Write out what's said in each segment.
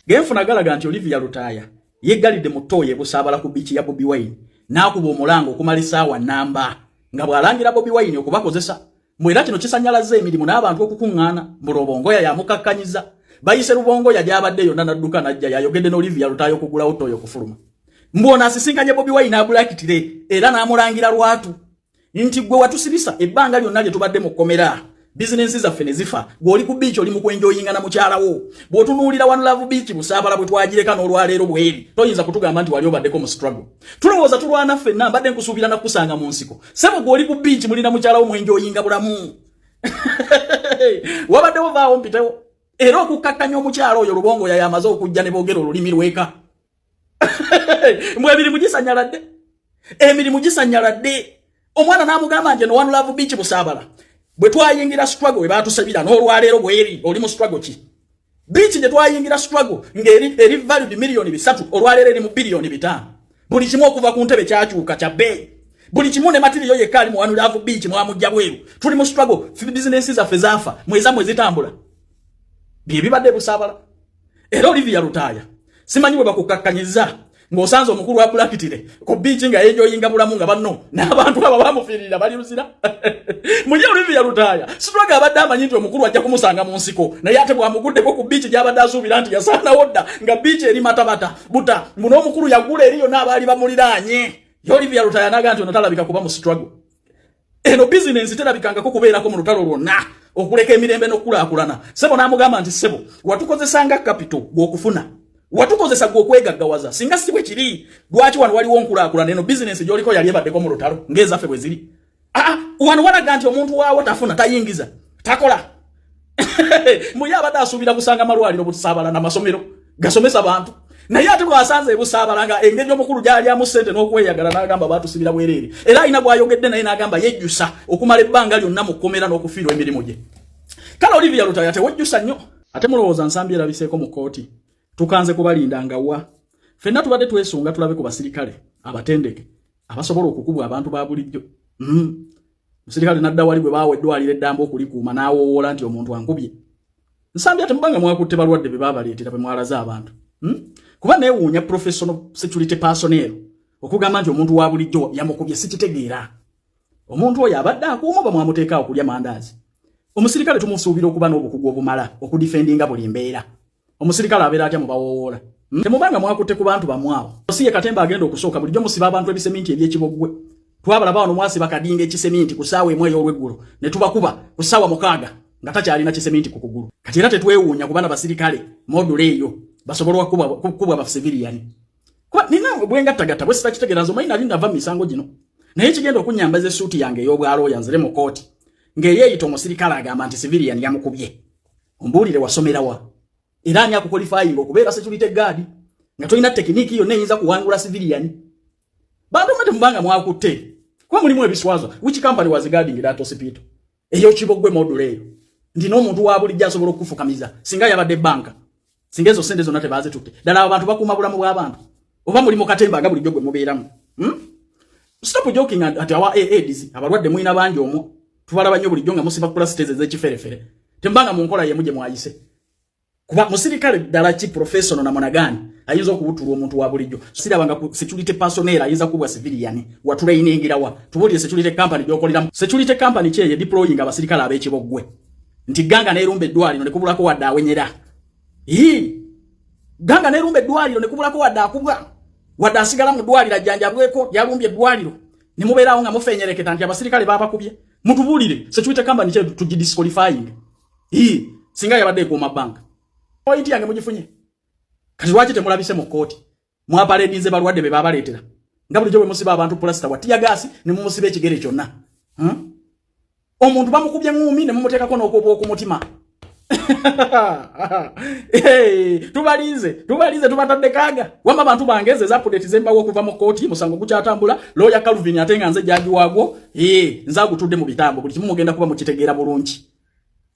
Genfuna galaga nti Olivia Lutaya yegalide mutoye busabala ku bichi ya Bobi Wine nakuba omulango okumalisa wa namba nga bwalangira Bobi Wine okubakozesa mwera kino kisanyalaze emirimu n'abantu okukungana Mulobongo ya mukakkanyiza bayise Lubongo ya jabadde yonna nadduka najja yayogedde no Olivia Lutaya okugula otoyo kufuluma mbona asisinkanye Bobi Wine abulakitire era namulangira lwatu nti gwe watusibisa ebbanga lyonna lye tubadde mu komera business zaffe ne zifa gwoli ku beach oli mu kwenjoyinga na mukyalawo bwotunuulira One Love Beach busabala bwe twagireka n'olwaleero bweri toyinza kutugamba nti wali obaddeko mu struggle tulowooza tulwana ffenna mbadde nkusuubira na kusanga mu nsiko sebo gwoli ku beach mulina mukyalawo mwenjoyinga bulamu wabadde ovaawo mpitewo era okukakkanya omukyalo oyo Lubongo yayamaze okujja ne boogera olulimi lweka mbwe emirimu gisanyaladde omwana n'amugamba nje no One Love Beach busabala bwe twayingira struggle we batusabira n'olwaleero bweri oli mu struggle ki bichi je twayingira struggle ngeri value milioni 3 olwaleero eri mu bilioni 5 buli kimu okuva ku ntebe kyakyuka kya bei buli kimu ne material ye kali mu One Love Beach mwamujja bweru tuli mu struggle business zaffe zafa mwezi tambula bibadde busabala era Olivia Lutaya simanyi bwe bakukakkanyiza ng'osanze omukulu wa Bulakitire ku beach nga yenjoyinga bulamu nga banno n'abantu aba bamufirira bali luzira munye Olivia Lutaya struggle abadde amanyi nti omukulu ajja kumusanga mu nsiko naye ate bwamuguddeko ku beach gy'abadde asuubira nti yasaana wodda nga beach eri matabata buta muno omukulu yagula eriyo n'abaali bamuliraanye Olivia Lutaya naga nti ono talabika kuba mu struggle eno business terabikangako kubeerako mu lutalo lwonna okuleka emirembe n'okulaakulana sebo n'amugamba nti sebo watukozesanga capital gw'okufuna watukozesa gw'okwegaggawaza singa si bwe kiri lwaki wano waliwo nkulaakulana eno business gy'oliko yali ebaddeko mu lutalo ng'ezaffe bwe ziri wano walaga nti omuntu waawo tafuna tayingiza takola muye abadde asuubira kusanga malwaliro butusaabala n'amasomero gasomesa bantu naye ate bwasanze busaabala nga engeri omukulu gyali amu ssente n'okweyagala n'agamba baatusibira bwereere era alina bw'ayogedde naye n'agamba yejjusa okumala ebbanga lyonna mu kkomera n'okufiirwa emirimu gye kale Olivia Lutaya tewejjusa nnyo ate mulowooza nsambi erabiseeko mu kooti tukanze kubalinda nga wa ffenna tubadde twesunga tulabe ku basirikale abatendeke abasobola okukubwa abantu ba bulijjo musirikale nadda wali bwe baawa eddwaliro eddamba okulikuuma n'awoowoola nti omuntu ankubye nsambi ate mubanga mwakutte balwadde be baabaleetera be mwalaze abantu kuba neewuunya professional security personnel okugamba nti omuntu wa bulijjo yamukubye sikitegeera omuntu oyo abadde akuuma oba mwamuteekaawo kulya mandaazi omusirikale tumusuubira okuba n'obukugu obumala okudifendinga buli mbeera omusirikale abeera atya mubawoowoola temubanga mwakutte ku bantu bamwawo osiye katemba agenda okusooka bulijjo musiba abantu ebiseminti eby'ekibogwe twabalaba wano mwasiba kadinga ekiseminti ku ssaawa emu ey'olweggulo ne tubakuba ku ssaawa 6 nga takyalina kiseminti ku kugulu kati era tetwewuunya kubana basirikale module eyo basobola kubwa ba civilian kuba nina bwengattagatta bwe sitakitegeera nze omanyi nali ndava mu misango gino naye kigenda okunyambaza essuuti yange ey'obwalo yanzire mu kooti ng'eri eyita omusirikale agamba nti civilian yamukubye ombuulire wasomera wa era ani akukwalifyinga okubeera security guard nga tolina tekiniki yonna eyinza kuwangula civilian bantu mate mubanga mwakutte kuba mulimu ebiswazo which company was guarding that hospital eyo kibogwe module eyo ndi n'omuntu wa bulijjo asobola okufukamiza singa yabadde banka singa ezo sente zonna tebaze tutte ddala abantu bakuuma bulamu bw'abantu oba mulimu katemba nga bulijjo gwe mubeeramu stop joking at our aids abalwadde mwina bangi omwo tubalaba nnyo bulijjo nga musiba kulasiteze z'ekiferefere tembanga mu nkola yemu gye mwayise kuba musirikale ddala ki professional na mwanagani ayinza okubutulwa omuntu wa bulijjo sirabanga ku security personnel ayinza kubwa civilian watulainingira wa tubulire security company gyokoleramu security company kye ye deploying abasirikale ab'ekibogwe nti ganga n'erumba eddwaliro ne kubulako wadde awenyera ganga n'erumba eddwaliro ne kubulako wadde akubwa wadde asigala mu ddwaliro ajjanjabweko yalumbye eddwaliro ne mubeerawo nga mufenyereketa nti abasirikale baabakubye mutubulire security company kye tugidisqualifying singa yabadde ekuuma banka point yange mugifunye kati lwaki temulabise mu kooti mwapaledinze balwadde be baabaleetera nga bulijjo bwe musiba abantu pulasta watiya gaasi ne mumusiba ekigere kyonna omuntu bamukubye ngumi ne mumuteekako n'okuba okumutima tubalize tubatadde kaaga wama abantu bangeze za update zembawo okuva mu kooti musango gukyatambula lawyer Calvin ate nga nze jaji waagwo nze agutudde mu bitambo buli kimu mugenda kuba mukitegeera bulungi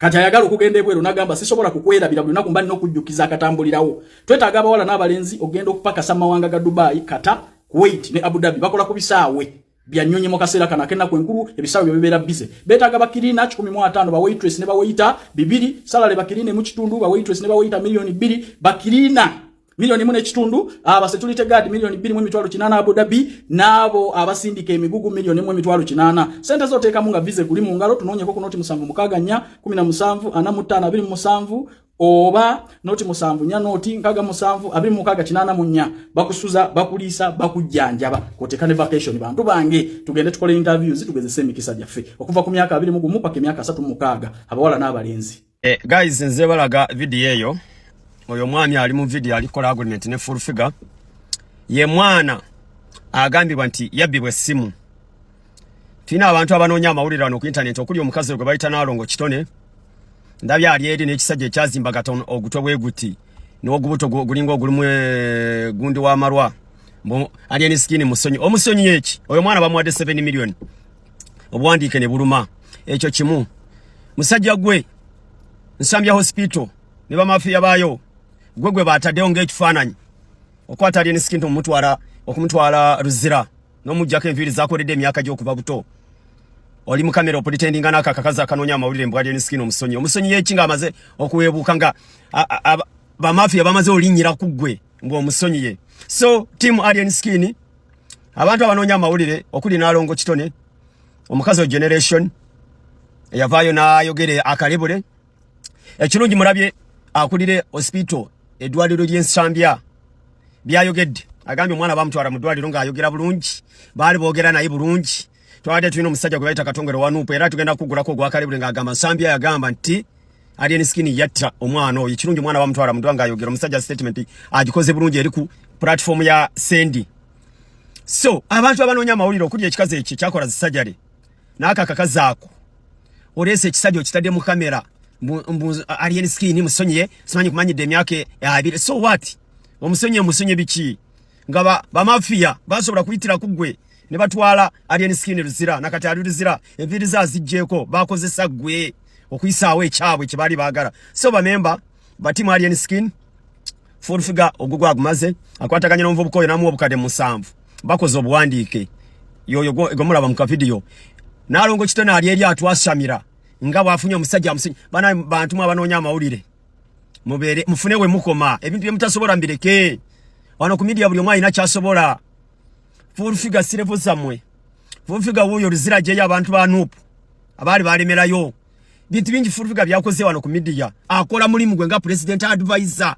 kati ayagala okugenda ebweru nagamba sisobola kukwerabira buli lunaku mba nina okujjukiza akatambulirawo twetaaga abawala n'abalenzi ogenda okupakasa mawanga ga Dubai, Qatar, Kuwait ne Abu Dhabi bakola ku bisaawe byanyonye mu kaseera kana kena kwenkuru ebisawo bibera bize betaga bakirina 15 ba waitress ne ba waiter 2 salary bakirine mu kitundu ba waitress ne ba waiter milioni 2 bakirina milioni 1.5 abasetulite guard milioni 2.8 Abu Dhabi nabo abasindika emigugu milioni 1.8 sente zote kamunga vize kuli mu ngalo tunonye ko kunoti musanvu mukaganya 17 ana mutana 27 oba noti musanvu nya noti nkaga musanvu abiri mukaga kinana munya bakusuza bakulisa bakujjanjaba kotekane vacation bantu bange tugende tukole interviews tugezese mikisa jaffe okuva ku myaka 2 mugumu paka myaka 3 mukaga abawala n'abalenzi guys nze balaga video eyo oyo mwami ali mu video alikola agreement ne full figure ye mwana agambibwa nti yabbibwe simu tina abantu abanoonya amawulire wano ku internet okuli omukazi gwe bayita Nalongo Kitone ndabya ali eri n'ekisajja ekyazimba gatono ogutwe bweguti n'ogubuto gulingo ogulumwe gundi wa marwa ali eni skini musonyi omusonyi eki oyo mwana bamuwadde 7 million obwandike ne buluma ekyo kimu musajja gwe nsambya hospital ne bamafia bayo gwe bataddeyo ng'ekifaananyi okwata ali eni skini okumutwala Ruzira n'omujjako enviiri zakoledde emyaka gy'okuva buto oli mu kamera opretendinga naka kakaza kanoonya amawulire mbwali eni skini omusonyi yekinga amaze okuwebuka nga bamafia bamaze olinyira kugwe mbwo omusonyi ye so team Alien Skin abantu abanoonya amawulire okuli Nalongo Kitone omukazi o generation yavayo n'ayogere akalebule ekirungi mulabye akulire hospital edwaliro ly'ensambya byayogedde agambye omwana bamutwala mu ddwaliro ng'ayogera bulungi baali boogera naye bulungi twade tulina omusajja gwe bayita Katongero Wanuupu era tugenda kugulako gwakalebule ng'agamba nsambya yagamba nti Alien Skin yatta omwana oyo ekirungi omwana bamutwala mu ddwaliro ng'ayogera omusajja statement agikoze bulungi eri ku platform ya Sendi so abantu abanoonya amawulire okuli ekikazi eki kyakola zisajjale n'aka kakazaako olese ekisajja okitadde mu kamera Alien Skin musonyiye simanyi kumanyidde emyaka 2 so what omusonye biki nga bamafia basobola kuyitira kugwe ne batwala Alien Skin Ruzira nakati ali Ruzira enviiri zazijjeko bakozesa gwe okuyisaawo ekyabwe kibali baagala so bamemba batimu Alien Skin full figure ogugwa gumaze akwataganya n'omuvu bukoyo namu obukade musanvu bakoze obuwandiike yoyo gomulaba mu video Nalongo Kitone ali eri atwasamira nga bwafunye omusajja amusinyi bana bantu abanoonya amawulire mubere mufune we mukoma ebintu bye mutasobola mbireke wano ku media buli omwe alina kyasobola full figure sirevo zamwe full figure wuyo Ruzira je y'abantu ba Nuupu abali balemerayo bintu bingi full figure byakoze wano ku media akola mulimu gwe nga president advisor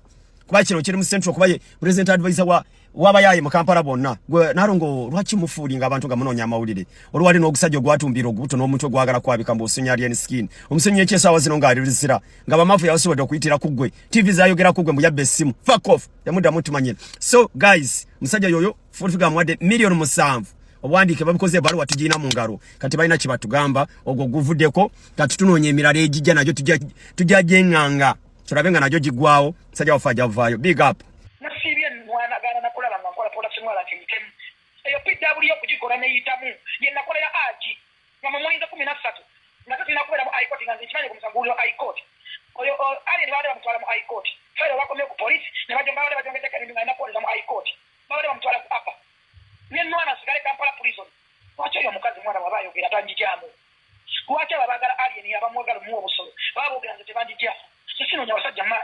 kuba kino kiri mu central kuba ye president advisor wabayaye mu Kampala bonna gwe Nalongo lwaki mufuulinga abantu nga munoonya amawulire olwali n'ogusajja gwatumbira ogubuto n'omuntu gwagala kwabika mbu omusunyi Alien Skin omusunyi ekyesawa zino nga ali Ruzira nga bamafu yasobodde okuyitira kugwe TV zayogera kugwe muyabbe essimu fuck off yamudda mutumanyira so guys musajja yoyo full figure amuwadde million 7 obwandike babikoze ebaluwa tugina mu ngalo kati balina kibatugamba ogwo guvuddeko kati tunoonya emirala ejijja najo tujja jenganga tulabe nga najo gigwawo musajja wafa ajavaayo big up eyo PW okugikola neyitamu ye nakolera aji nga mu mwezi 13 nga tunakolera mu high court nga nzikimanye ku musanguliro high court oyo ali baade bamutwala mu high court fere bakomye ku police ne baade bajongeza kandi nga nakolera mu high court baade bamutwala ku apa ne mwana sigale Kampala prison wacha yo mukazi mwana wabayogera tanjijamu wacha babagala alien yabamwagala mu obusolo babogera nze tebanjijamu sisino nya wasajja ma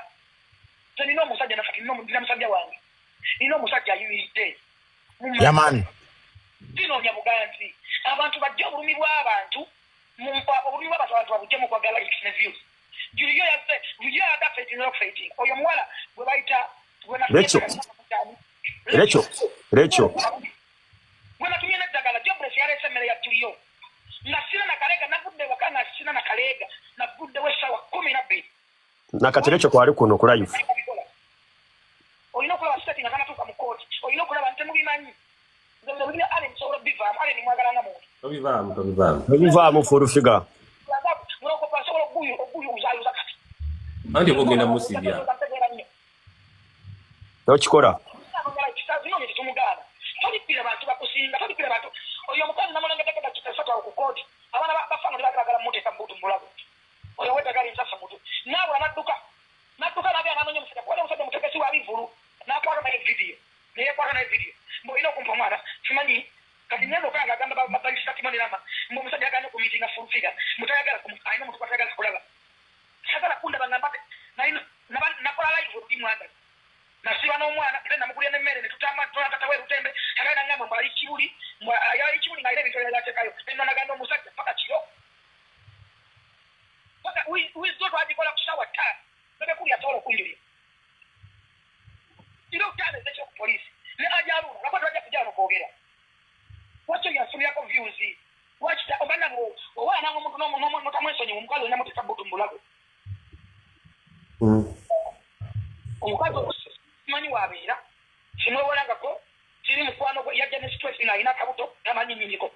tanino musajja nafaki no mudira musajja wange nino musajja yuyite Yaman dino nyabuganzi abantu bajja obulumi bw'abantu mu mpapa obulumi bw'abantu abantu babujja mu kwagala ikine views juliyo yasse juliyo adafeti no fighting oyo mwala gwe bayita Recho wena tumye nedagala jobless yale semere ya juliyo nasina na kalega nagudde wakana sina na kalega nagudde wesawa 12 nakati Recho kwali kuno ku live oyino kula basitati nga kana tuka mu court oyino kula bante mu bimanyi ndio wili ale msoro bivam ale ni mwagala nga muntu Bivaamu full figure muroko paso oguyu uzayo zakati andi bogenda musibya okikola tolipira bantu bakusinga tolipira bantu oyo mukazi namulanga teketa kitafatwa ku court abana bafanga bakagala mute kambutu mulago oyo weta gali nsasa mutu nabo anaduka nabe ananonye musika kwa musajja mutekesi wa bivulu nakwaga na video mbo ino kumpa mwana simanyi kati nendo kanga gamba ne tutama tunatata we rutembe akana ngamba mbali kibuli ya kibuli ngaire bitole ya tekayo nenda naganda omusajja paka kiro paka wizo twajikola kushawa ta bebe kuli atolo kunjiri ilo tane zecho police ne ajaruna nakwa twaje kujana kwogera wacho yasumya ko views wacho obana ngo wana ngo muntu mutamwesonye umukazo nyamuteka butumbulago umukazo manyi wabira kimwe wolangako kiri mukwano gwe yaje ne stress na ina kabuto yamanyi nyiniko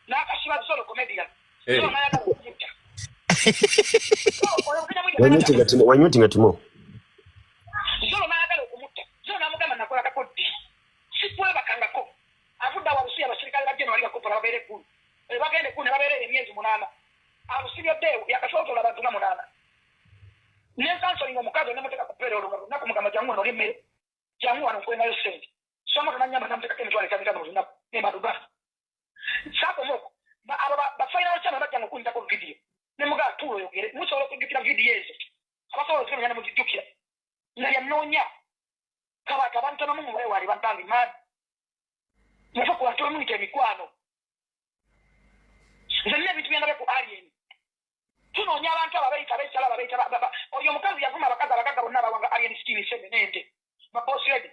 nakashiba zolo comedian so ngaya kuvuta wanyuti ngatimo zolo mayagala okumuta zolo namugamba nakola kakodi sipwe bakangako afuda warusi abashirikali bageno wali bakopa babere ku bagende ku ne babere emyezi 8 abusibyo deo yakashoto abantu na 8 nensanso ngo mukazo nemuteka kupera olugabo nakumugamba jangu no limere jangu wano kwena yosente soma kana nyamba namuteka kemitwale kabika no zina nemba duba sako moko ba final chama bajangu kunja ko video nemuga tulo yogere musolo kujukira video yezo abasolo kujukira mu kidukira na yanonya kaba kabantu na mungu wali bantangi mad nafo kwa tulo mwite mikwano nzenne bitu byenda ku alien tunonya abantu ababeita baba oyo mukazi yavuma abakazi bonna bawanga alien skin semenende mabosi edi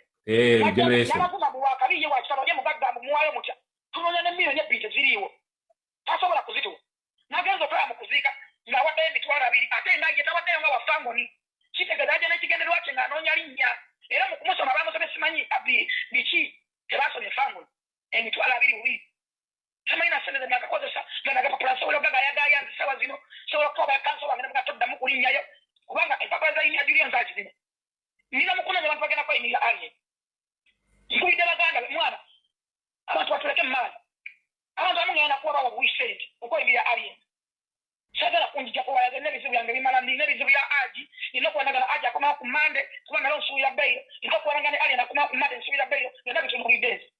generation yavuma muwaka biye wachaba ye mugagga muwayo mutya tunonya ne million ebite ziriwo tasobola kuzito nagenzo kwa mukuzika nga wade mitwala abiri ate nga yetawadde nga wafangoni kitegedaje ne kigenderwa kye nganonya linnya era mukumusoma bamusome simanyi abi bichi tebasomye fangoni emitwala abiri wi kama ina sene na kakozesa na gapa plus wala gaga ya sawa zino so ko ba kanso bangena bgatodda mukulinya yo kubanga epapaza ini adiriyo nzaji zino nina mukuna abantu bagena kwa ini alien kuide baganda mwana abantu batuleke mali abantu amungena kuba bawo wisent uko ini alien sagala kunjja ko ya ne bizibu yange bimala ne bizibu ya aji inoko nagala aji akoma ku mande kuba nalo suya bayo inoko nagala alien akoma ku mande suya bayo na bitu mu bidezi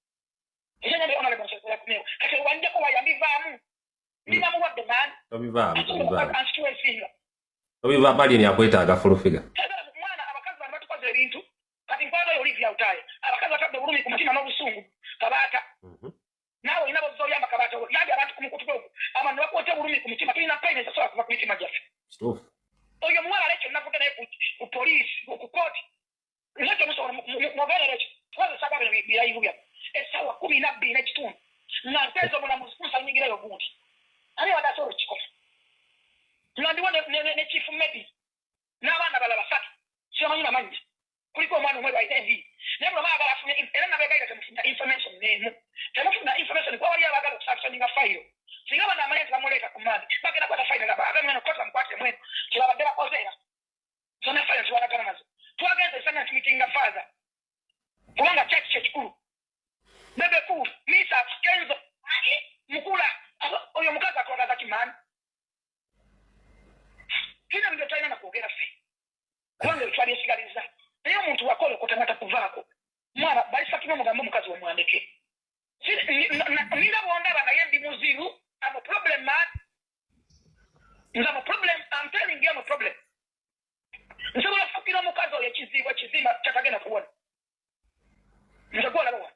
ijanya le onale bonse kwa kumeo ake wanje ko wayambi vamu nina mu wadde man obiva bali ni akweta agafulu figure mwana abakazi bana batukoze ebintu kati nkwado yo Olivia utaye abakazi batabde bulumi ku mutima n'obusungu kabata nawe ina bozo yamba kabata yaje abantu kumukutu gwo abantu bakote bulumi ku mutima tulina paine sasa kuva ku mitima jafe stop oyo mwana lecho navuga naye ku police ku court lecho muso mobele lecho twaze sagala bi yayibya esawa 12 n'ekitundu nga ntezo muna mususa nyingire yo buti ali wadaso chiko ngandiwa ne chief medi n'abana bala basatu sio nyina manje kuliko mwana umwe wa NV nebro magala afune era nabega kumufuna information nemu temufuna information kwa wali abagala kusactioninga file singaba na manje kamuleka kumadi bagenda kwa file ngaba agamwe kota mkwate mwenu kila badela kozera zona file tuwala kana nazo tuageze sana meeting father kubanga church kikuru bebe ku misa kenzo mukula oyo mukaza kwa za kimani kina ndio taina na kuongea fi kwanza twali sigaliza niyo muntu wakole kutangata kuvako mwana bali sakino mugambo mukazi wa mwandike nina bonda bana yendi muziru am a problem man I'm a problem. I'm telling you I'm a problem nsobola fakira mukazi ya kizima chakagena kuona nzakola roho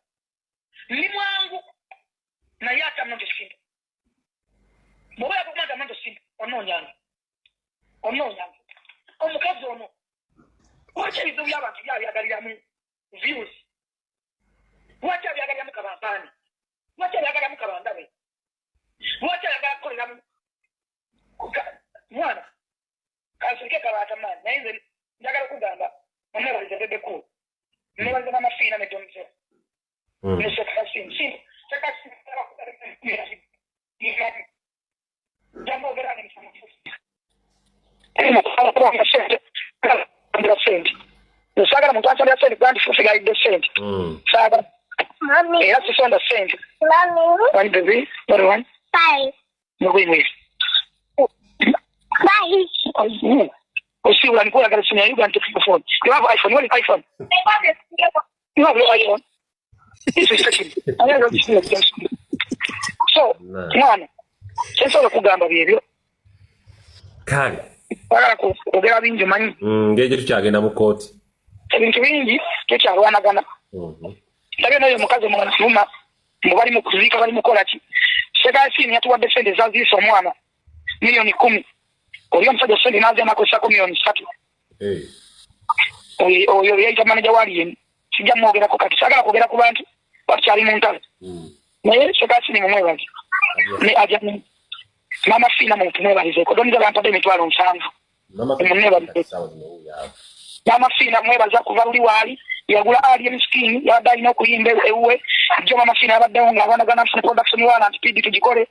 ni mwangu na yata mno kishinda boya kwa mwanza mno simba ononyanga omukazi ono wacha hizo by'abantu byagalira mu views wacha byagalira mu kabambani wacha byagalira mu kabandabe wacha byagalira kolera mu mwana kasirike kabata man nainze ndagala kugamba mwana balize bebe ko ne balize mama fina ne domze ne sekasin si sekasin jambo gerani msamu Sagara muntu atali asente kandi fufiga ide sente. Sagara. Mami. Era sisonda sente. Mami. One baby. What one? Bye. No wait. Bye. Oh, see what I'm going to say. You going to pick the phone. You have iPhone. What is iPhone? You have your iPhone. This is second. I have this. So, man. Sasa kugamba bibyo. Kale. Bagala kugera bingi manyi. Ngeje tukyagenda mu court. Ebintu bingi tukyalwanagana. Ndabyo nayo mukazi mwanafuma mubali mu kuzika bali mukola ki. Sekasini yatuwadde sente zaziisa omwana milioni 10. Oyo msajja sente nazi amakosa milioni 3. Oyo yaita manager wali sijja mwogera ko kati sagala kwogera ku bantu bakyali mu ntalo. Naye sekasini mumwebaze. Ne aja mama fina mu tumwebaze ko doniza bantu de mitwalo 7. Mama fina mwebaza kuva luli wali yagula alien skin yadda ino kuyimbe ewe jo mama fina abadde nga abana gana production wala speed tujikole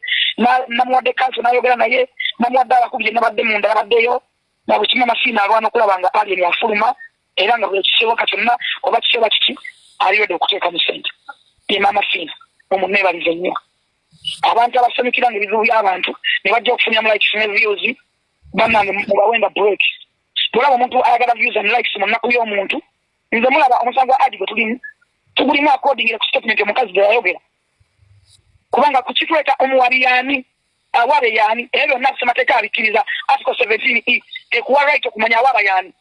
na mwade kanso nayogera naye na mwadala kubye nabadde munda abaddeyo na bukima mafina alwana kulabanga alien yafuluma era nga bwe kisewa katonna oba kisewa kiki aliyo de kuteeka mu sente ye mama fina omunebalize nnyo abantu abasomikira ngebizibu by'abantu ne bajja okufunya mu likes ne views banange mubawenda break tulaba omuntu ayagala views and likes mu nnaku y'omuntu nze mulaba omusango adi gwe tugulimu according ku statement omukazi gye yayogera kubanga kukitweka omuwabi yani awabe yani ebyo nafsi mateeka abikiriza article 17 ekuwa right okumanya awaba yani